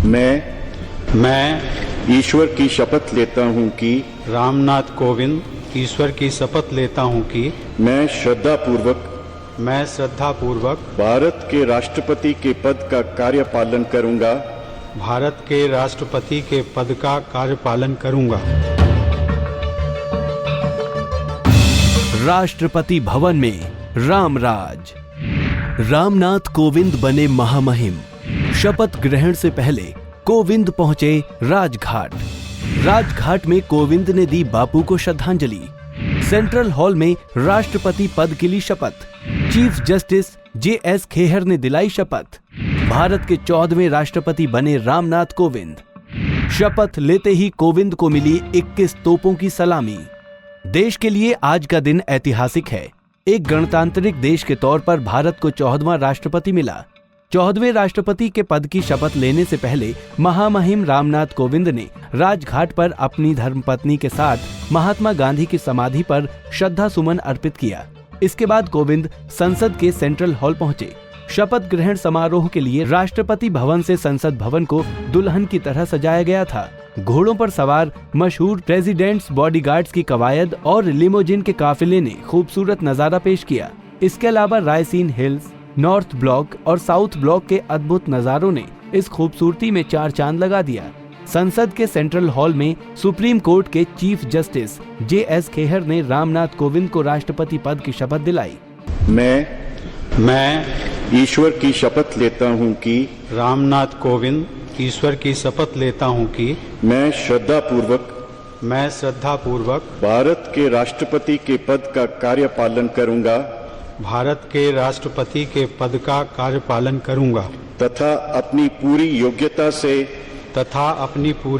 मैं ईश्वर की शपथ लेता हूँ कि रामनाथ कोविंद ईश्वर की शपथ लेता हूँ कि मैं श्रद्धापूर्वक भारत के राष्ट्रपति के पद का कार्यपालन करूँगा। राष्ट्रपति भवन में रामराज। रामनाथ कोविंद बने महामहिम। शपथ ग्रहण से पहले कोविंद पहुंचे राजघाट। राजघाट में कोविंद ने दी बापू को श्रद्धांजलि। सेंट्रल हॉल में राष्ट्रपति पद के लिए शपथ। चीफ जस्टिस JS खेहर ने दिलाई शपथ। भारत के 14वें राष्ट्रपति बने रामनाथ कोविंद। शपथ लेते ही कोविंद को मिली 21 तोपों की सलामी। देश के लिए आज का दिन ऐतिहासिक है। एक गणतांत्रिक देश के तौर पर भारत को 14वां राष्ट्रपति मिला। 14वें राष्ट्रपति के पद की शपथ लेने से पहले महामहिम रामनाथ कोविंद ने राजघाट पर अपनी धर्मपत्नी के साथ महात्मा गांधी की समाधि पर श्रद्धा सुमन अर्पित किया। इसके बाद कोविंद संसद के सेंट्रल हॉल पहुंचे। शपथ ग्रहण समारोह के लिए राष्ट्रपति भवन से संसद भवन को दुल्हन की तरह सजाया गया था। घोड़ों पर सवार मशहूर प्रेसिडेंट्स बॉडीगार्ड्स की कवायद और लिमोजिन के काफिले ने खूबसूरत नजारा पेश किया। इसके अलावा रायसीन हिल्स, नॉर्थ ब्लॉक और साउथ ब्लॉक के अद्भुत नजारों ने इस खूबसूरती में 4 चांद लगा दिया। संसद के सेंट्रल हॉल में सुप्रीम कोर्ट के चीफ जस्टिस JS खेहर ने रामनाथ कोविंद को राष्ट्रपति पद की शपथ दिलाई। मैं ईश्वर की शपथ लेता हूँ कि रामनाथ कोविंद ईश्वर की शपथ लेता हूँ कि मैं श्रद्धापूर्वक भारत के राष्ट्रपति के कार्यपालन करूँगा तथा अपनी पूरी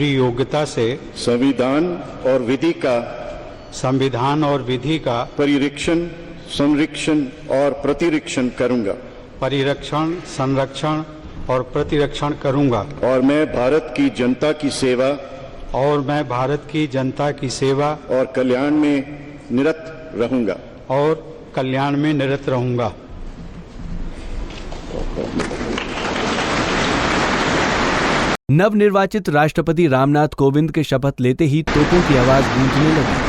योग्यता से संविधान और विधि का परिरक्षण, संरक्षण और प्रतिरक्षण करूँगा। और मैं भारत की जनता की सेवा और कल्याण में निरत रहूंगा। नवनिर्वाचित राष्ट्रपति रामनाथ कोविंद के शपथ लेते ही तोपों की आवाज गूंजने लगी।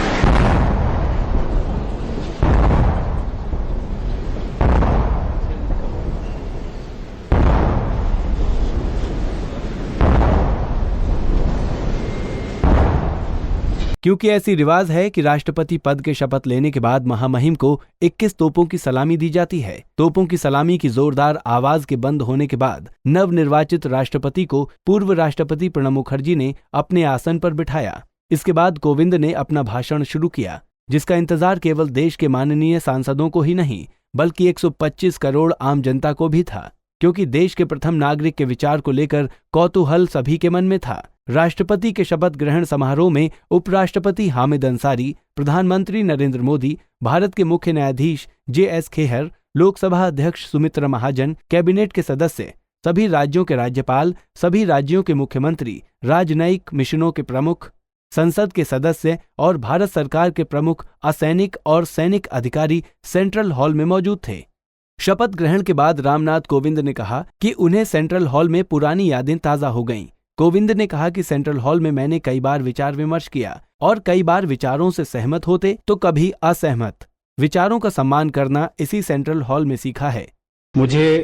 क्योंकि ऐसी रिवाज है कि राष्ट्रपति पद के शपथ लेने के बाद महामहिम को 21 तोपों की सलामी दी जाती है। तोपों की सलामी की जोरदार आवाज के बंद होने के बाद नवनिर्वाचित राष्ट्रपति को पूर्व राष्ट्रपति प्रणब मुखर्जी ने अपने आसन पर बिठाया। इसके बाद कोविंद ने अपना भाषण शुरू किया, जिसका इंतजार केवल देश के माननीय सांसदों को ही नहीं बल्कि 125 करोड़ आम जनता को भी था, क्योंकि देश के प्रथम नागरिक के विचार को लेकर कौतूहल सभी के मन में था। राष्ट्रपति के शपथ ग्रहण समारोह में उपराष्ट्रपति हामिद अंसारी, प्रधानमंत्री नरेंद्र मोदी, भारत के मुख्य न्यायाधीश JS खेहर, लोकसभा अध्यक्ष सुमित्रा महाजन, कैबिनेट के सदस्य, सभी राज्यों के राज्यपाल, सभी राज्यों के मुख्यमंत्री, राजनयिक मिशनों के प्रमुख, संसद के सदस्य और भारत सरकार के प्रमुख असैनिक और सैनिक अधिकारी सेंट्रल हॉल में मौजूद थे। शपथ ग्रहण के बाद रामनाथ कोविंद ने कहा कि उन्हें सेंट्रल हॉल में पुरानी यादें ताजा हो गईं। कोविंद ने कहा कि सेंट्रल हॉल में मैंने कई बार विचार विमर्श किया और कई बार विचारों से सहमत होते तो कभी असहमत। विचारों का सम्मान करना इसी सेंट्रल हॉल में सीखा है। मुझे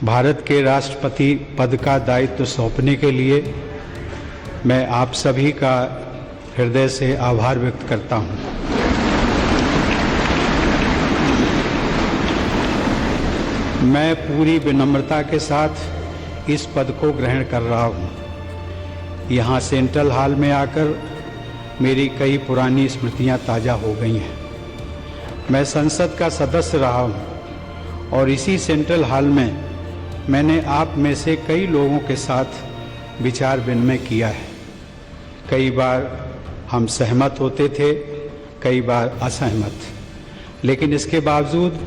भारत के राष्ट्रपति पद का दायित्व सौंपने के लिए मैं आप सभी का हृदय से आभार व्यक्त करता हूं। मैं पूरी विनम्रता के साथ इस पद को ग्रहण कर रहा हूँ। यहाँ सेंट्रल हॉल में आकर मेरी कई पुरानी स्मृतियाँ ताज़ा हो गई हैं। मैं संसद का सदस्य रहा हूँ और इसी सेंट्रल हॉल में मैंने आप में से कई लोगों के साथ विचार विनिमय किया है। कई बार हम सहमत होते थे, कई बार असहमत, लेकिन इसके बावजूद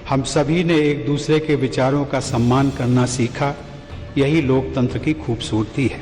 हम सभी ने एक दूसरे के विचारों का सम्मान करना सीखा। यही लोकतंत्र की खूबसूरती है।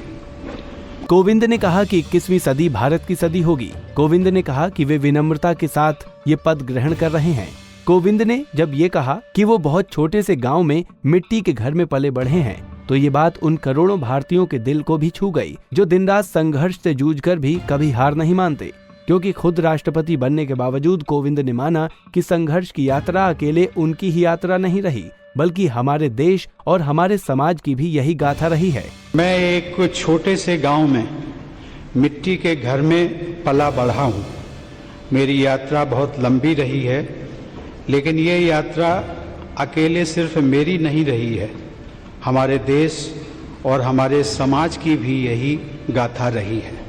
कोविंद ने कहा कि 21वीं सदी भारत की सदी होगी। कोविंद ने कहा कि वे विनम्रता के साथ ये पद ग्रहण कर रहे हैं। कोविंद ने जब ये कहा कि वो बहुत छोटे से गांव में मिट्टी के घर में पले बढ़े हैं, तो ये बात उन करोड़ों भारतीयों के दिल को भी छू गई जो दिन रात संघर्ष से जूझकर भी कभी हार नहीं मानते। क्योंकि खुद राष्ट्रपति बनने के बावजूद कोविंद ने माना कि संघर्ष की यात्रा अकेले उनकी ही यात्रा नहीं रही, बल्कि हमारे देश और हमारे समाज की भी यही गाथा रही है। मैं एक छोटे से गांव में मिट्टी के घर में पला बढ़ा हूँ। मेरी यात्रा बहुत लंबी रही है, लेकिन ये यात्रा अकेले सिर्फ मेरी नहीं रही है, हमारे देश और हमारे समाज की भी यही गाथा रही है।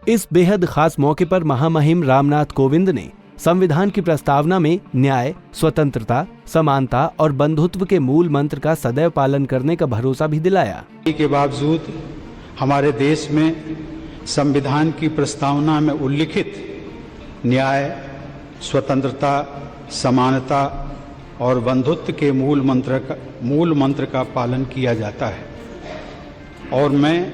इस बेहद खास मौके पर महामहिम रामनाथ कोविंद ने संविधान की प्रस्तावना में न्याय, स्वतंत्रता, समानता और बंधुत्व के मूल मंत्र का सदैव पालन करने का भरोसा भी दिलाया। के बावजूद हमारे देश में संविधान की प्रस्तावना में उल्लिखित न्याय, स्वतंत्रता, समानता और बंधुत्व के मूल मंत्र का पालन किया जाता है और मैं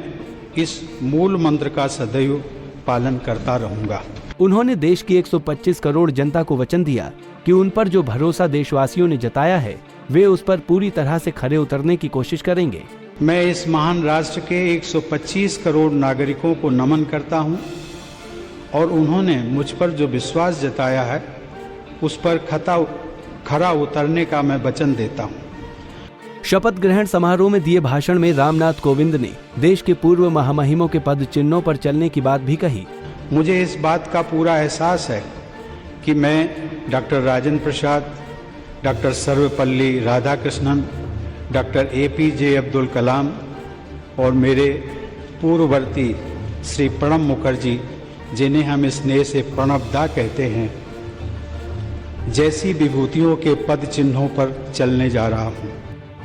इस मूल मंत्र का सदैव पालन करता रहूंगा। उन्होंने देश की 125 करोड़ जनता को वचन दिया कि उन पर जो भरोसा देशवासियों ने जताया है वे उस पर पूरी तरह से खरे उतरने की कोशिश करेंगे। मैं इस महान राष्ट्र के 125 करोड़ नागरिकों को नमन करता हूं और उन्होंने मुझ पर जो विश्वास जताया है उस पर खरा उतरने का मैं वचन देता हूं। शपथ ग्रहण समारोह में दिए भाषण में रामनाथ कोविंद ने देश के पूर्व महामहिमों के पद चिन्हों पर चलने की बात भी कही। मुझे इस बात का पूरा एहसास है कि मैं doctor Rajendra Prasad, doctor Sarvepalli Radhakrishnan, doctor APJ Abdul Kalam और मेरे पूर्ववर्ती श्री प्रणब मुखर्जी, जिन्हें हम स्नेह से प्रणब दा कहते हैं, जैसी विभूतियों के पद चिन्हों पर चलने जा रहा हूँ।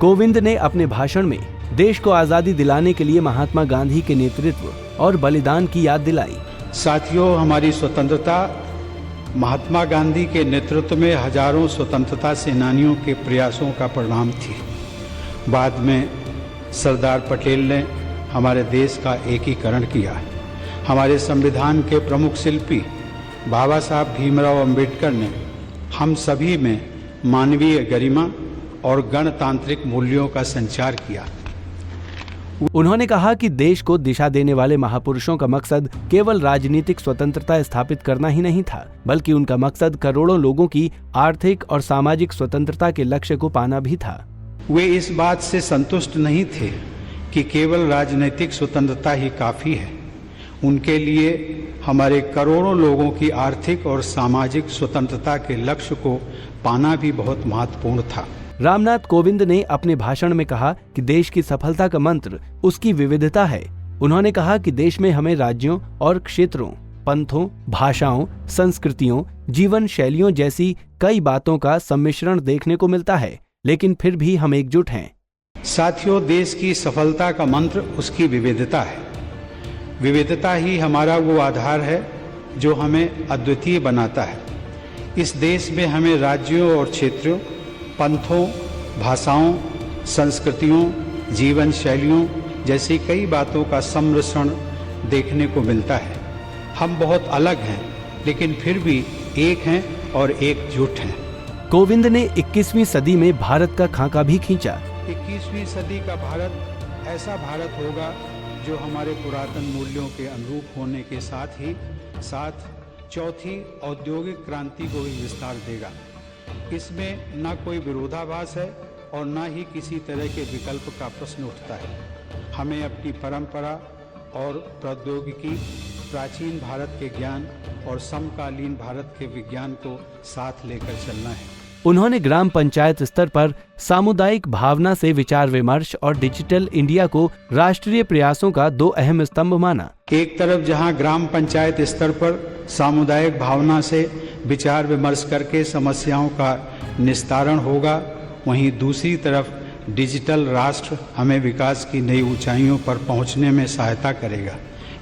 कोविंद ने अपने भाषण में देश को आजादी दिलाने के लिए महात्मा गांधी के नेतृत्व और बलिदान की याद दिलाई। साथियों, हमारी स्वतंत्रता महात्मा गांधी के नेतृत्व में हजारों स्वतंत्रता सेनानियों के प्रयासों का परिणाम थी। बाद में सरदार पटेल ने हमारे देश का एकीकरण किया। हमारे संविधान के प्रमुख शिल्पी बाबा साहब भीमराव अंबेडकर ने हम सभी में मानवीय गरिमा और गणतांत्रिक मूल्यों का संचार किया। उन्होंने कहा कि देश को दिशा देने वाले महापुरुषों का मकसद केवल राजनीतिक स्वतंत्रता स्थापित करना ही नहीं था, बल्कि उनका मकसद करोड़ों लोगों की आर्थिक और सामाजिक स्वतंत्रता के लक्ष्य को पाना भी था। वे इस बात से संतुष्ट नहीं थे कि केवल राजनीतिक स्वतंत्रता ही काफी है। उनके लिए हमारे करोड़ों लोगों की आर्थिक और सामाजिक स्वतंत्रता के लक्ष्य को पाना भी बहुत महत्वपूर्ण था। रामनाथ कोविंद ने अपने भाषण में कहा कि देश की सफलता का मंत्र उसकी विविधता है। उन्होंने कहा कि देश में हमें राज्यों और क्षेत्रों, पंथों, भाषाओं, संस्कृतियों, जीवन शैलियों जैसी कई बातों का सम्मिश्रण देखने को मिलता है, लेकिन फिर भी हम एकजुट हैं। साथियों, देश की सफलता का मंत्र उसकी विविधता है। विविधता ही हमारा वो आधार है जो हमें अद्वितीय बनाता है। इस देश में हमें राज्यों और क्षेत्रों, पंथों, भाषाओं, संस्कृतियों, जीवन शैलियों जैसी कई बातों का सम्मिश्रण देखने को मिलता है। हम बहुत अलग हैं, लेकिन फिर भी एक हैं और एकजुट हैं। कोविंद ने 21वीं सदी में भारत का खाका भी खींचा। 21वीं सदी का भारत ऐसा भारत होगा जो हमारे पुरातन मूल्यों के अनुरूप होने के साथ चौथी औद्योगिक क्रांति को भी विस्तार देगा। इसमें न कोई विरोधाभास है और न ही किसी तरह के विकल्प का प्रश्न उठता है। हमें अपनी परंपरा और प्रौद्योगिकी, प्राचीन भारत के ज्ञान और समकालीन भारत के विज्ञान को साथ लेकर चलना है। उन्होंने ग्राम पंचायत स्तर पर सामुदायिक भावना से विचार विमर्श और डिजिटल इंडिया को राष्ट्रीय प्रयासों का 2 अहम स्तंभ माना। एक तरफ जहां ग्राम पंचायत स्तर पर सामुदायिक भावना से विचार विमर्श करके समस्याओं का निस्तारण होगा, वहीं दूसरी तरफ डिजिटल राष्ट्र हमें विकास की नई ऊंचाइयों पर पहुंचने में सहायता करेगा।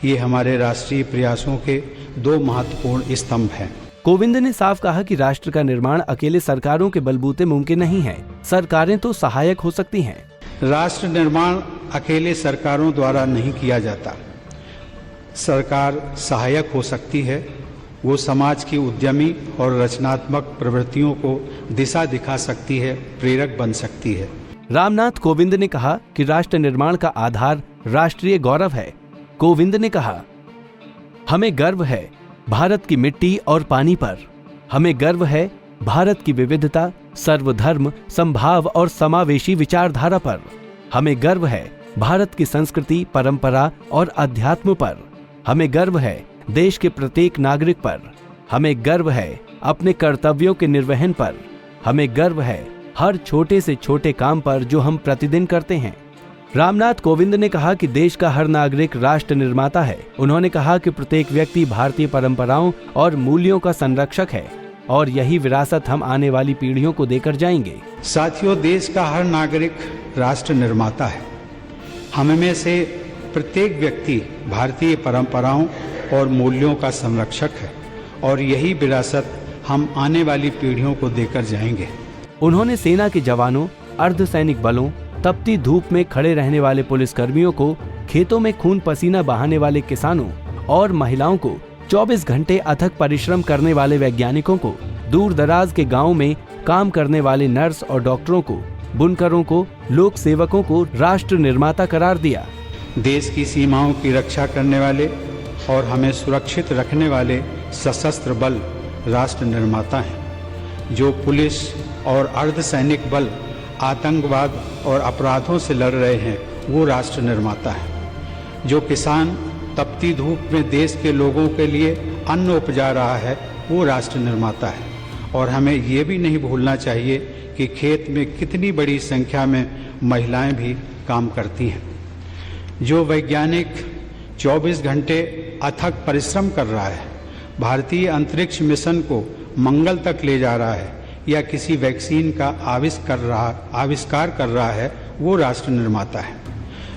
ये हमारे राष्ट्रीय प्रयासों के 2 महत्वपूर्ण स्तंभ हैं। कोविंद ने साफ कहा कि राष्ट्र का निर्माण अकेले सरकारों के बलबूते मुमकिन नहीं है। सरकारें तो सहायक हो सकती हैं। राष्ट्र निर्माण अकेले सरकारों द्वारा नहीं किया जाता। सरकार सहायक हो सकती है। वो समाज की उद्यमी और रचनात्मक प्रवृत्तियों को दिशा दिखा सकती है, प्रेरक बन सकती है। रामनाथ कोविंद ने कहा कि राष्ट्र निर्माण का आधार राष्ट्रीय गौरव है। कोविंद ने कहा, हमें गर्व है भारत की मिट्टी और पानी पर। हमें गर्व है भारत की विविधता, सर्वधर्म, समभाव और समावेशी विचारधारा पर। हमें गर्व है भारत की संस्कृति, परंपरा और अध्यात्म पर। हमें गर्व है देश के प्रत्येक नागरिक पर। हमें गर्व है अपने कर्तव्यों के निर्वहन पर। हमें गर्व है हर छोटे से छोटे काम पर जो हम प्रतिदिन करते हैं। रामनाथ कोविंद ने कहा कि देश का हर नागरिक राष्ट्र निर्माता है। उन्होंने कहा कि प्रत्येक व्यक्ति भारतीय परंपराओं और मूल्यों का संरक्षक है और यही विरासत हम आने वाली पीढ़ियों को देकर जाएंगे। साथियों, देश का हर नागरिक राष्ट्र निर्माता है। हम में से प्रत्येक व्यक्ति भारतीय परंपराओं और मूल्यों का संरक्षक है और यही विरासत हम आने वाली पीढ़ियों को देकर जाएंगे। उन्होंने सेना के जवानों, अर्धसैनिक बलों, तपती धूप में खड़े रहने वाले पुलिसकर्मियों को, खेतों में खून पसीना बहाने वाले किसानों और महिलाओं को, 24 घंटे अथक परिश्रम करने वाले वैज्ञानिकों को, दूर दराज के गाँव में काम करने वाले नर्स और डॉक्टरों को, बुनकरों को, लोक सेवकों को राष्ट्र निर्माता करार दिया। देश की सीमाओं की रक्षा करने वाले और हमें सुरक्षित रखने वाले सशस्त्र बल राष्ट्र निर्माता हैं। जो पुलिस और अर्धसैनिक बल आतंकवाद और अपराधों से लड़ रहे हैं, वो राष्ट्र निर्माता है। जो किसान तपती धूप में देश के लोगों के लिए अन्न उपजा रहा है, वो राष्ट्र निर्माता है। और हमें ये भी नहीं भूलना चाहिए कि खेत में कितनी बड़ी संख्या में महिलाएं भी काम करती हैं। जो वैज्ञानिक 24 घंटे अथक परिश्रम कर रहा है, भारतीय अंतरिक्ष मिशन को मंगल तक ले जा रहा है या किसी वैक्सीन का आविष्कार कर रहा है, वो राष्ट्र निर्माता है।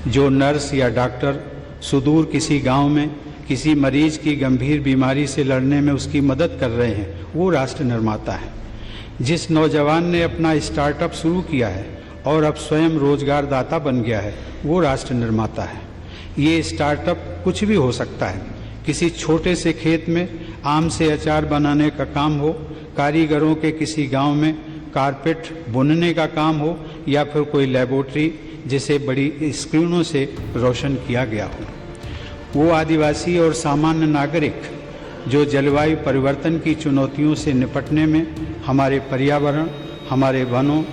जो नर्स या डॉक्टर सुदूर किसी गांव में किसी मरीज की गंभीर बीमारी से लड़ने में उसकी मदद कर रहे हैं, वो राष्ट्र निर्माता है। जिस नौजवान ने अपना स्टार्टअप शुरू किया है और अब स्वयं रोजगार दाता बन गया है, वो राष्ट्र निर्माता है। ये स्टार्टअप कुछ भी हो सकता है। किसी छोटे से खेत में आम से अचार बनाने का काम हो, कारीगरों के किसी गांव में कारपेट बुनने का काम हो, या फिर कोई लेबोरेटरी जिसे बड़ी स्क्रीनों से रोशन किया गया हो। वो आदिवासी और सामान्य नागरिक जो जलवायु परिवर्तन की चुनौतियों से निपटने में हमारे पर्यावरण, हमारे वनों,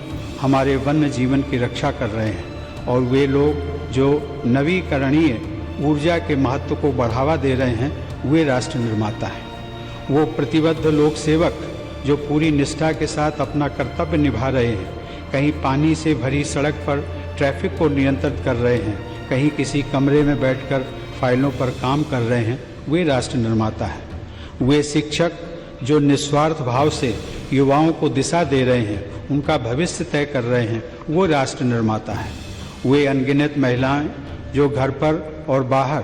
हमारे वन्य जीवन की रक्षा कर रहे हैं। और वे लोग जो नवीकरणीय ऊर्जा के महत्व को बढ़ावा दे रहे हैं, वे राष्ट्र निर्माता हैं। वो प्रतिबद्ध लोक सेवक जो पूरी निष्ठा के साथ अपना कर्तव्य निभा रहे हैं, कहीं पानी से भरी सड़क पर ट्रैफिक को नियंत्रित कर रहे हैं, कहीं किसी कमरे में बैठकर फाइलों पर काम कर रहे हैं, वे राष्ट्र निर्माता हैं। वे शिक्षक जो निस्वार्थ भाव से युवाओं को दिशा दे रहे हैं, उनका भविष्य तय कर रहे हैं, वो राष्ट्र निर्माता हैं। वे अनगिनत महिलाएं जो घर पर और बाहर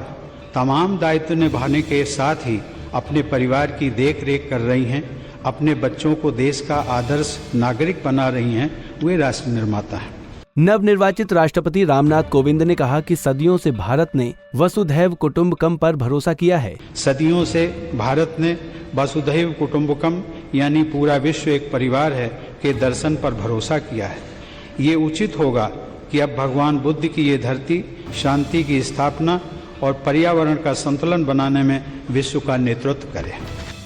तमाम दायित्व निभाने के साथ ही अपने परिवार की देख रेख कर रही हैं, अपने बच्चों को देश का आदर्श नागरिक बना रही हैं, वे राष्ट्र निर्माता हैं। नवनिर्वाचित राष्ट्रपति रामनाथ कोविंद ने कहा कि सदियों से भारत ने वसुधैव कुटुंबकम पर भरोसा किया है। सदियों से भारत ने वसुधैव कुटुंबकम यानी पूरा विश्व एक परिवार है के दर्शन पर भरोसा किया है। ये उचित होगा कि अब भगवान बुद्ध की ये धरती शांति की स्थापना और पर्यावरण का संतुलन बनाने में विश्व का नेतृत्व करे।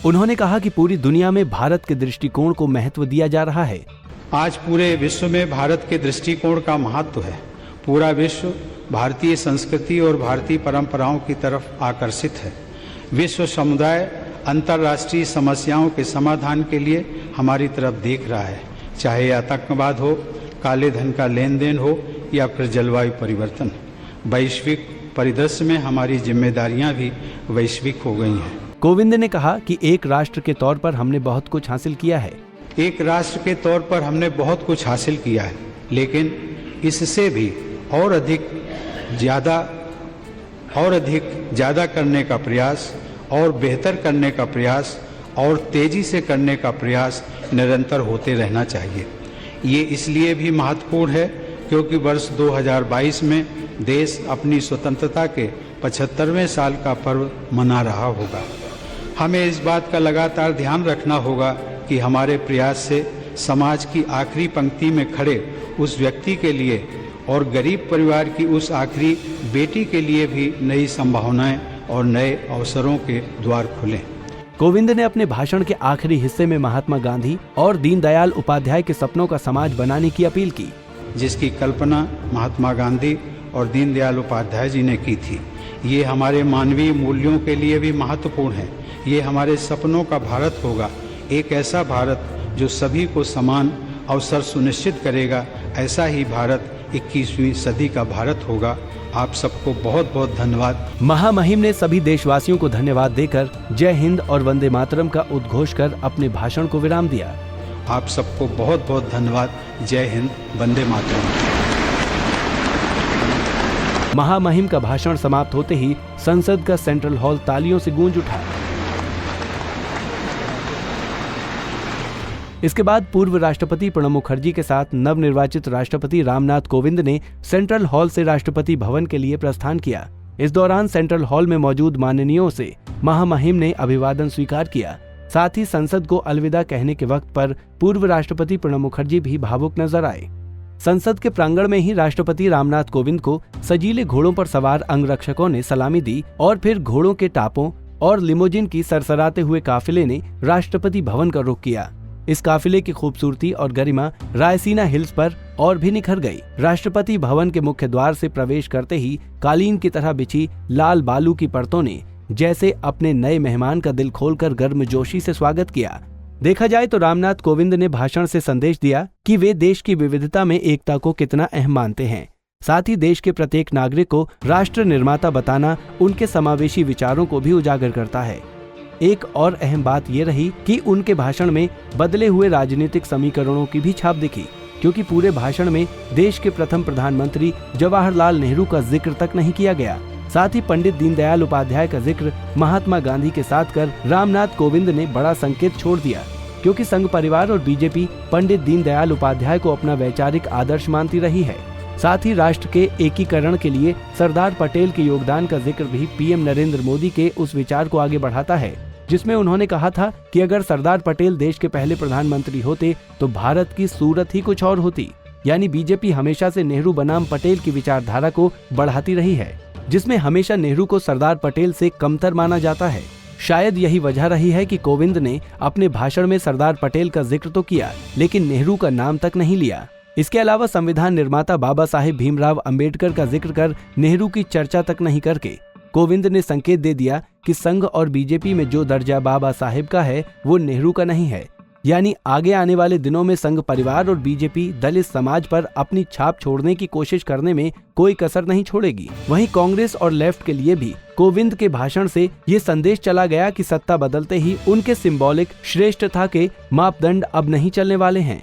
उन्होंने कहा कि पूरी दुनिया में भारत के दृष्टिकोण को महत्व दिया जा रहा है। आज पूरे विश्व में भारत के दृष्टिकोण का महत्व है। पूरा विश्व भारतीय संस्कृति और भारतीय परंपराओं की तरफ आकर्षित है। विश्व समुदाय अंतर्राष्ट्रीय समस्याओं के समाधान के लिए हमारी तरफ देख रहा है, चाहे आतंकवाद हो, काले धन का लेन देन हो या फिर जलवायु परिवर्तन। वैश्विक परिदृश्य में हमारी जिम्मेदारियां भी वैश्विक हो गई हैं। कोविंद ने कहा कि एक राष्ट्र के तौर पर हमने बहुत कुछ हासिल किया है। एक राष्ट्र के तौर पर हमने बहुत कुछ हासिल किया है, लेकिन इससे भी और अधिक ज्यादा करने का प्रयास और बेहतर करने का प्रयास और तेजी से करने का प्रयास निरंतर होते रहना चाहिए। ये इसलिए भी महत्वपूर्ण है क्योंकि वर्ष 2022 में देश अपनी स्वतंत्रता के 75वें साल का पर्व मना रहा होगा। हमें इस बात का लगातार ध्यान रखना होगा कि हमारे प्रयास से समाज की आखिरी पंक्ति में खड़े उस व्यक्ति के लिए और गरीब परिवार की उस आखिरी बेटी के लिए भी नई संभावनाएं और नए अवसरों के द्वार खुले। कोविंद ने अपने भाषण के आखिरी हिस्से में महात्मा गांधी और दीनदयाल उपाध्याय के सपनों का समाज बनाने की अपील की, जिसकी कल्पना महात्मा गांधी और दीनदयाल उपाध्याय जी ने की थी। ये हमारे मानवीय मूल्यों के लिए भी महत्वपूर्ण है। ये हमारे सपनों का भारत होगा, एक ऐसा भारत जो सभी को समान अवसर सुनिश्चित करेगा। ऐसा ही भारत 21वीं सदी का भारत होगा। आप सबको बहुत बहुत धन्यवाद। महामहिम ने सभी देशवासियों को धन्यवाद देकर जय हिंद और वंदे मातरम का उद्घोष कर अपने भाषण को विराम दिया। आप सबको बहुत बहुत धन्यवाद। जय हिंद, वंदे मातरम। महामहिम का भाषण समाप्त होते ही संसद का सेंट्रल हॉल तालियों से गूंज उठा। इसके बाद पूर्व राष्ट्रपति प्रणब मुखर्जी के साथ नवनिर्वाचित राष्ट्रपति रामनाथ कोविंद ने सेंट्रल हॉल से राष्ट्रपति भवन के लिए प्रस्थान किया। इस दौरान सेंट्रल हॉल में मौजूद माननीयों से महामहिम ने अभिवादन स्वीकार किया। साथ ही संसद को अलविदा कहने के वक्त पर पूर्व राष्ट्रपति प्रणब मुखर्जी भी भावुक नजर आए। संसद के प्रांगण में ही राष्ट्रपति रामनाथ कोविंद को सजीले घोड़ों पर सवार अंगरक्षकों ने सलामी दी और फिर घोड़ों के टापों और लिमोजिन की सरसराते हुए काफिले ने राष्ट्रपति भवन का रुख किया। इस काफिले की खूबसूरती और गरिमा रायसीना हिल्स पर और भी निखर गई। राष्ट्रपति भवन के मुख्य द्वार से प्रवेश करते ही कालीन की तरह बिछी लाल बालू की परतों ने जैसे अपने नए मेहमान का दिल खोलकर गर्मजोशी से स्वागत किया। देखा जाए तो रामनाथ कोविंद ने भाषण से संदेश दिया कि वे देश की विविधता में एकता को कितना अहम मानते हैं। साथ ही देश के प्रत्येक नागरिक को राष्ट्र निर्माता बताना उनके समावेशी विचारों को भी उजागर करता है। एक और अहम बात ये रही कि उनके भाषण में बदले हुए राजनीतिक समीकरणों की भी छाप दिखी, क्योंकि पूरे भाषण में देश के प्रथम प्रधानमंत्री जवाहरलाल नेहरू का जिक्र तक नहीं किया गया। साथ ही पंडित दीनदयाल उपाध्याय का जिक्र महात्मा गांधी के साथ कर रामनाथ कोविंद ने बड़ा संकेत छोड़ दिया, क्योंकि संघ परिवार और बीजेपी पंडित दीनदयाल उपाध्याय को अपना वैचारिक आदर्श मानती रही है। साथ ही राष्ट्र के एकीकरण के लिए सरदार पटेल के योगदान का जिक्र भी पीएम नरेंद्र मोदी के उस विचार को आगे बढ़ाता है, जिसमें उन्होंने कहा था कि अगर सरदार पटेल देश के पहले प्रधानमंत्री होते तो भारत की सूरत ही कुछ और होती। यानी बीजेपी हमेशा से नेहरू बनाम पटेल की विचारधारा को बढ़ाती रही है, जिसमें हमेशा नेहरू को सरदार पटेल से कमतर माना जाता है। शायद यही वजह रही है कि कोविंद ने अपने भाषण में सरदार पटेल का जिक्र तो किया, लेकिन नेहरू का नाम तक नहीं लिया। इसके अलावा संविधान निर्माता बाबा साहेब भीमराव अंबेडकर का जिक्र कर नेहरू की चर्चा तक नहीं करके कोविंद ने संकेत दे दिया कि संघ और बीजेपी में जो दर्जा बाबा साहेब का है वो नेहरू का नहीं है। यानी आगे आने वाले दिनों में संघ परिवार और बीजेपी दलित समाज पर अपनी छाप छोड़ने की कोशिश करने में कोई कसर नहीं छोड़ेगी। वहीं कांग्रेस और लेफ्ट के लिए भी कोविंद के भाषण से ये संदेश चला गया कि सत्ता बदलते ही उनके सिंबॉलिक श्रेष्ठता के मापदंड अब नहीं चलने वाले हैं।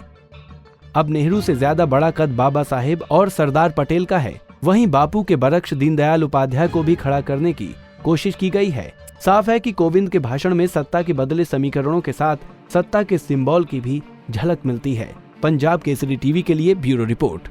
अब नेहरू से ज्यादा बड़ा कद बाबा साहेब और सरदार पटेल का है। वहीं बापू के बरक्ष दीनदयाल उपाध्याय को भी खड़ा करने की कोशिश की गई है। साफ है कि कोविंद के भाषण में सत्ता के बदले समीकरणों के साथ सत्ता के सिंबल की भी झलक मिलती है। पंजाब केसरी टीवी के लिए ब्यूरो रिपोर्ट।